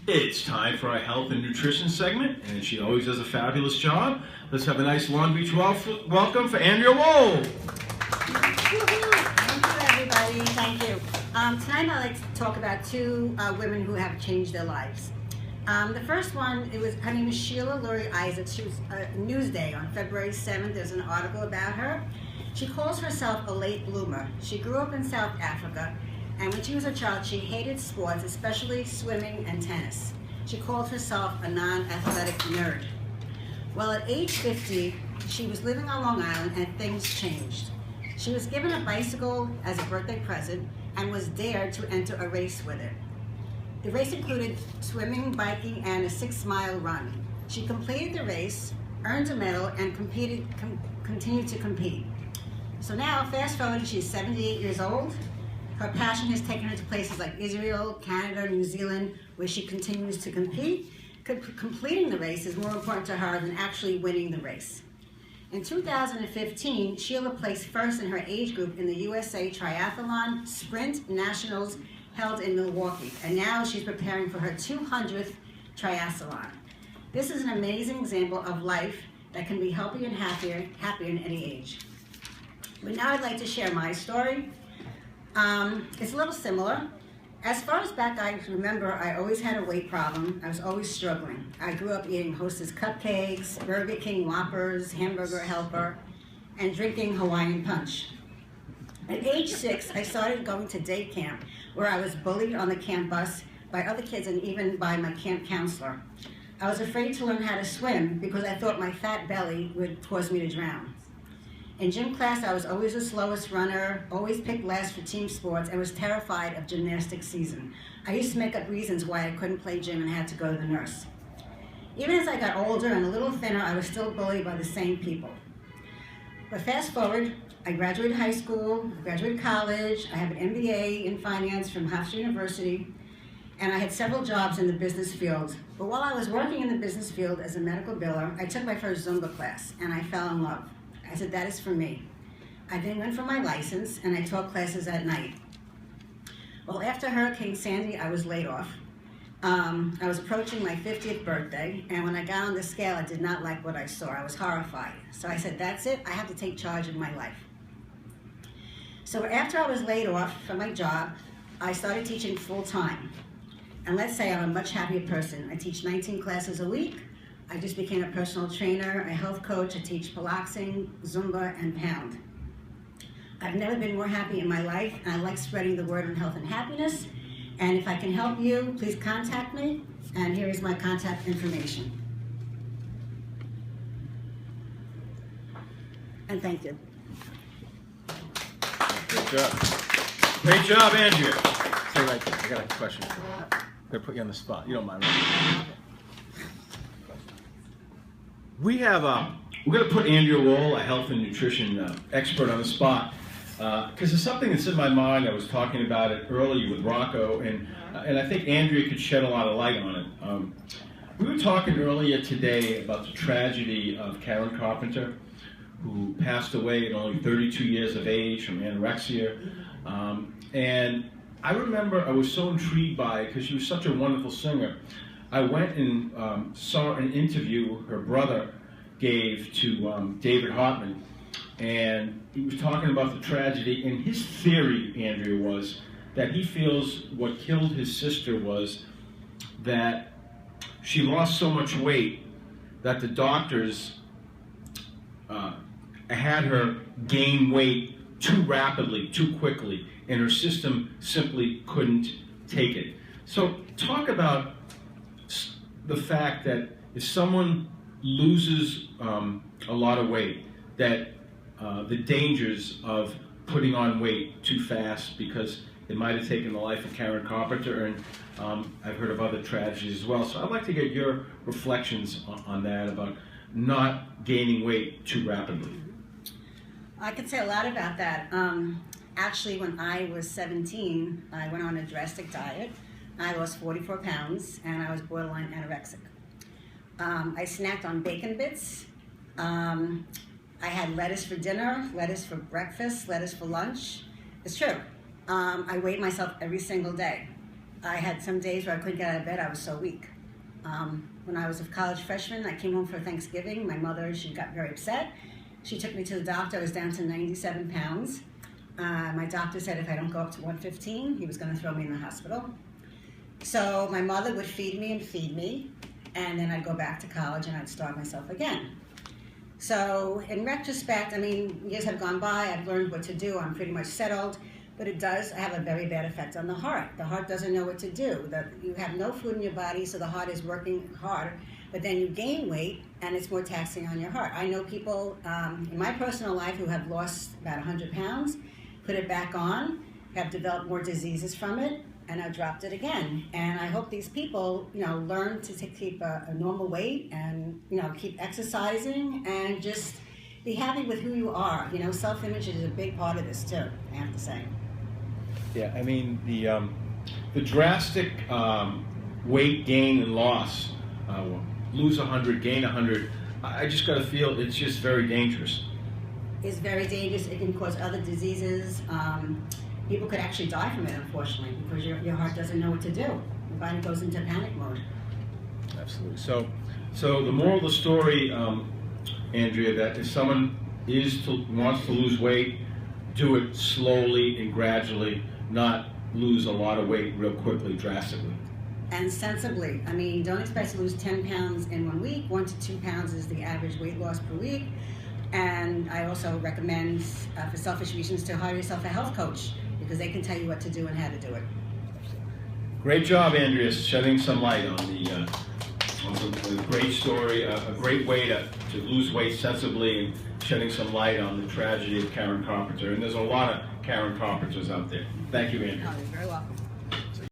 It's time for our health and nutrition segment, and she always does a fabulous job. Let's have a nice Long Beach welcome for Andrea Wohl. Thank you, everybody. Thank you. Tonight I'd like to talk about two women who have changed their lives. The first one, her name is Sheila Laurie Isaac. She was Newsday on February 7th. There's an article about her. She calls herself a late bloomer. She grew up in South Africa, and when she was a child, she hated sports, especially swimming and tennis. She called herself a non-athletic nerd. Well, at age 50, she was living on Long Island, and things changed. She was given a bicycle as a birthday present and was dared to enter a race with it. The race included swimming, biking, and a 6-mile run. She completed the race, earned a medal, and continued to compete. So now, fast forward, she's 78 years old. Her passion has taken her to places like Israel, Canada, New Zealand, where she continues to compete. Completing the race is more important to her than actually winning the race. In 2015, Sheila placed first in her age group in the USA Triathlon Sprint Nationals held in Milwaukee, and now she's preparing for her 200th triathlon. This is an amazing example of life that can be healthier and happier in any age. But now I'd like to share my story. It's a little similar. As far as back I remember, I always had a weight problem. I was always struggling. I grew up eating Hostess cupcakes, Burger King Whoppers, Hamburger Helper, and drinking Hawaiian Punch. At age 6, I started going to day camp, where I was bullied on the camp bus by other kids and even by my camp counselor. I was afraid to learn how to swim because I thought my fat belly would cause me to drown. In gym class, I was always the slowest runner, always picked last for team sports, and was terrified of gymnastics season. I used to make up reasons why I couldn't play gym and had to go to the nurse. Even as I got older and a little thinner, I was still bullied by the same people. But fast forward, I graduated high school, graduated college, I have an MBA in finance from Hofstra University, and I had several jobs in the business field. But while I was working in the business field as a medical biller, I took my first Zumba class, and I fell in love. I said, that is for me. I then went for my license, and I taught classes at night. Well, after Hurricane Sandy, I was laid off. I was approaching my 50th birthday, and when I got on the scale, I did not like what I saw. I was horrified. So I said, that's it. I have to take charge of my life. So after I was laid off from my job, I started teaching full-time. And let's say I'm a much happier person. I teach 19 classes a week. I just became a personal trainer, a health coach. I teach pilates, Zumba, and Pound. I've never been more happy in my life, and I like spreading the word on health and happiness. And if I can help you, please contact me. And here is my contact information. And thank you. Good job. Great job, Andrea. Stay right there. I got a question for you. I'm going to put you on the spot. You don't mind, right? We're going to put Andrea Wohl, a health and nutrition expert, on the spot because there's something that's in my mind. I was talking about it earlier with Rocco, and I think Andrea could shed a lot of light on it. We were talking earlier today about the tragedy of Karen Carpenter, who passed away at only 32 years of age from anorexia. And I remember I was so intrigued by it because she was such a wonderful singer. I went and saw an interview her brother gave to David Hartman, and he was talking about the tragedy, and his theory, Andrea, was that he feels what killed his sister was that she lost so much weight that the doctors had her gain weight too rapidly, too quickly, and her system simply couldn't take it. So talk about the fact that if someone loses a lot of weight, that the dangers of putting on weight too fast, because it might have taken the life of Karen Carpenter, and I've heard of other tragedies as well. So I'd like to get your reflections on that, about not gaining weight too rapidly. I could say a lot about that. Actually, when I was 17, I went on a drastic diet. I lost 44 pounds, and I was borderline anorexic. I snacked on bacon bits. I had lettuce for dinner, lettuce for breakfast, lettuce for lunch. It's true. I weighed myself every single day. I had some days where I couldn't get out of bed. I was so weak. When I was a college freshman, I came home for Thanksgiving. My mother, she got very upset. She took me to the doctor. I was down to 97 pounds. My doctor said if I don't go up to 115, he was going to throw me in the hospital. So my mother would feed me, and then I'd go back to college and I'd starve myself again. So in retrospect, I mean, years have gone by, I've learned what to do, I'm pretty much settled, but it does have a very bad effect on the heart. The heart doesn't know what to do. You have no food in your body, so the heart is working hard, but then you gain weight and it's more taxing on your heart. I know people in my personal life who have lost about 100 pounds, put it back on, have developed more diseases from it, and I've dropped it again. And I hope these people, learn to keep a normal weight and, keep exercising and just be happy with who you are. Self-image is a big part of this too, I have to say. Yeah, I mean, the drastic weight gain and loss, lose 100, gain 100, I just got to feel it's just very dangerous. It's very dangerous. It can cause other diseases. People could actually die from it, unfortunately, because your heart doesn't know what to do. Your body goes into panic mode. Absolutely. So the moral of the story, Andrea, that if someone wants to lose weight, do it slowly and gradually, not lose a lot of weight real quickly, drastically. And sensibly. I mean, don't expect to lose 10 pounds in 1 week. 1 to 2 pounds is the average weight loss per week. And I also recommend, for selfish reasons, to hire yourself a health coach, because they can tell you what to do and how to do it. Great job, Andrea, shedding some light on the great story, a great way to lose weight sensibly, and shedding some light on the tragedy of Karen Carpenter. And there's a lot of Karen Carpenters out there. Thank you, Andrea. Oh, you're very welcome.